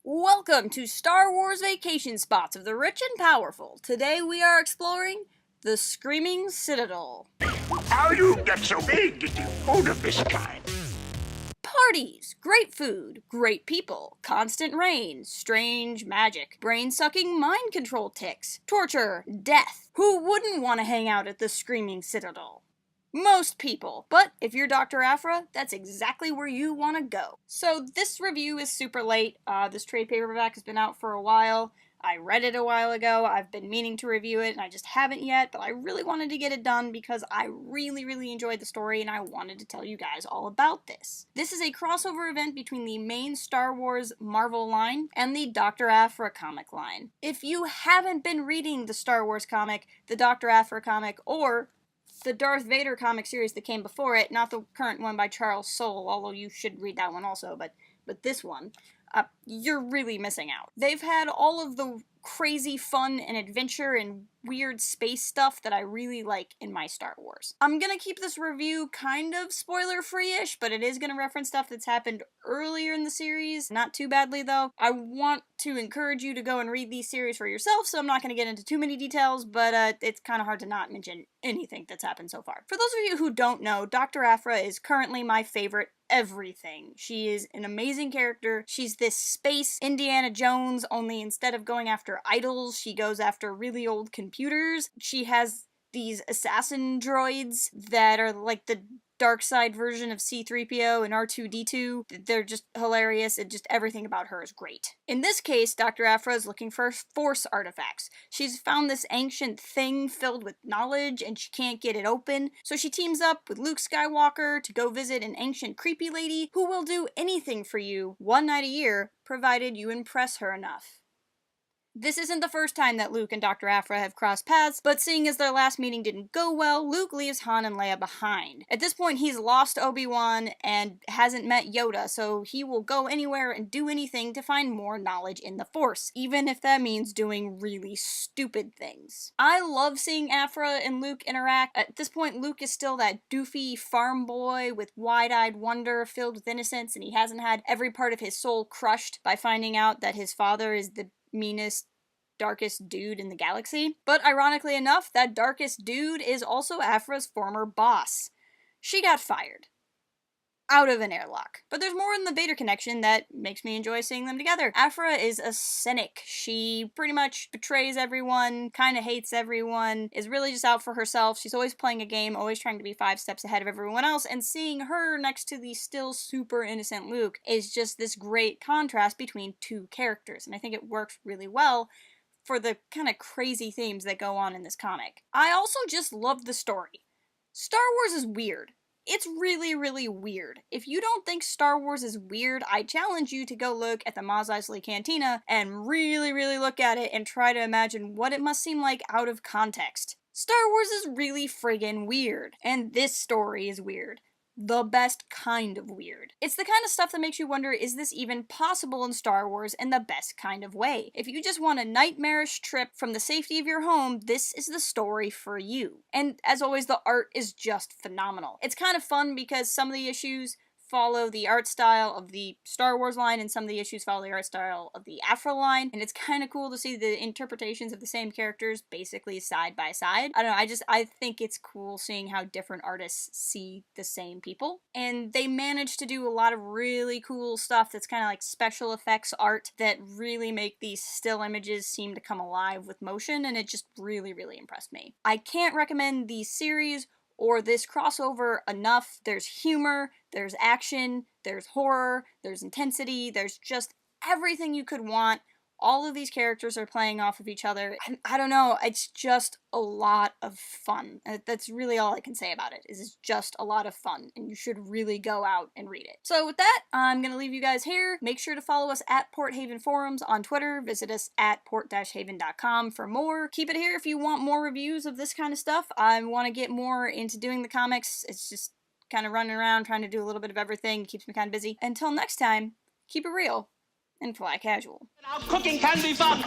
Welcome to Star Wars Vacation Spots of the Rich and Powerful. Today we are exploring the Screaming Citadel. How you get so big eating food of this kind? Parties, great food, great people, constant rain, strange magic, brain-sucking mind control ticks, torture, death. Who wouldn't want to hang out at the Screaming Citadel? Most people. But if you're Doctor Aphra, that's exactly where you want to go. So this review is super late. This trade paperback has been out for a while. I read it a while ago. I've been meaning to review it, and I just haven't yet, but I really wanted to get it done because I really enjoyed the story, and I wanted to tell you guys all about this. This is a crossover event between the main Star Wars Marvel line and the Doctor Aphra comic line. If you haven't been reading the Star Wars comic, the Doctor Aphra comic, or the Darth Vader comic series that came before it, not the current one by Charles Soule, although you should read that one also, but this one, you're really missing out. They've had all of the crazy fun and adventure and weird space stuff that I really like in my Star Wars. I'm gonna keep this review kind of spoiler-free-ish, but it is gonna reference stuff that's happened earlier in the series. Not too badly, though. I want to encourage you to go and read these series for yourself, so I'm not gonna get into too many details, but it's kind of hard to not mention anything that's happened so far. For those of you who don't know, Doctor Aphra is currently my favorite everything. She is an amazing character. She's this space Indiana Jones, only instead of going after idols, she goes after really old computers. She has these assassin droids that are like the dark side version of C-3PO and R2-D2. They're just hilarious, and just everything about her is great. In this case, Dr. Aphra is looking for Force artifacts. She's found this ancient thing filled with knowledge, and she can't get it open, so she teams up with Luke Skywalker to go visit an ancient creepy lady who will do anything for you one night a year, provided you impress her enough. This isn't the first time that Luke and Dr. Aphra have crossed paths, but seeing as their last meeting didn't go well, Luke leaves Han and Leia behind. At this point, he's lost Obi-Wan and hasn't met Yoda, so he will go anywhere and do anything to find more knowledge in the Force, even if that means doing really stupid things. I love seeing Aphra and Luke interact. At this point, Luke is still that doofy farm boy with wide-eyed wonder filled with innocence, and he hasn't had every part of his soul crushed by finding out that his father is the meanest, darkest dude in the galaxy. But ironically enough, that darkest dude is also Aphra's former boss. She got fired. Out of an airlock. But there's more in the Vader connection that makes me enjoy seeing them together. Aphra is a cynic. She pretty much betrays everyone, kind of hates everyone, is really just out for herself. She's always playing a game, always trying to be 5 steps ahead of everyone else, and seeing her next to the still super innocent Luke is just this great contrast between two characters, and I think it works really well for the kind of crazy themes that go on in this comic. I also just love the story. Star Wars is weird. It's really weird. If you don't think Star Wars is weird, I challenge you to go look at the Mos Eisley Cantina and really look at it and try to imagine what it must seem like out of context. Star Wars is really friggin' weird, and this story is weird. The best kind of weird. It's the kind of stuff that makes you wonder, is this even possible in Star Wars in the best kind of way? If you just want a nightmarish trip from the safety of your home, this is the story for you. And as always, the art is just phenomenal. It's kind of fun because some of the issues follow the art style of the Star Wars line, and some of the issues follow the art style of the Aphra line, and it's kind of cool to see the interpretations of the same characters basically side by side. I don't know, I think it's cool seeing how different artists see the same people, and they managed to do a lot of really cool stuff that's kind of like special effects art that really make these still images seem to come alive with motion, and it just really impressed me. I can't recommend these series or this crossover enough. There's humor, there's action, there's horror, there's intensity, there's just everything you could want. All of these characters are playing off of each other. I don't know, it's just a lot of fun. That's really all I can say about it, is it's just a lot of fun, and you should really go out and read it. So with that, I'm gonna leave you guys here. Make sure to follow us at Port Haven Forums on Twitter. Visit us at port-haven.com for more. Keep it here if you want more reviews of this kind of stuff. I want to get more into doing the comics. It's just kind of running around trying to do a little bit of everything. It keeps me kind of busy. Until next time, keep it real and fly casual. Now cooking can be fun.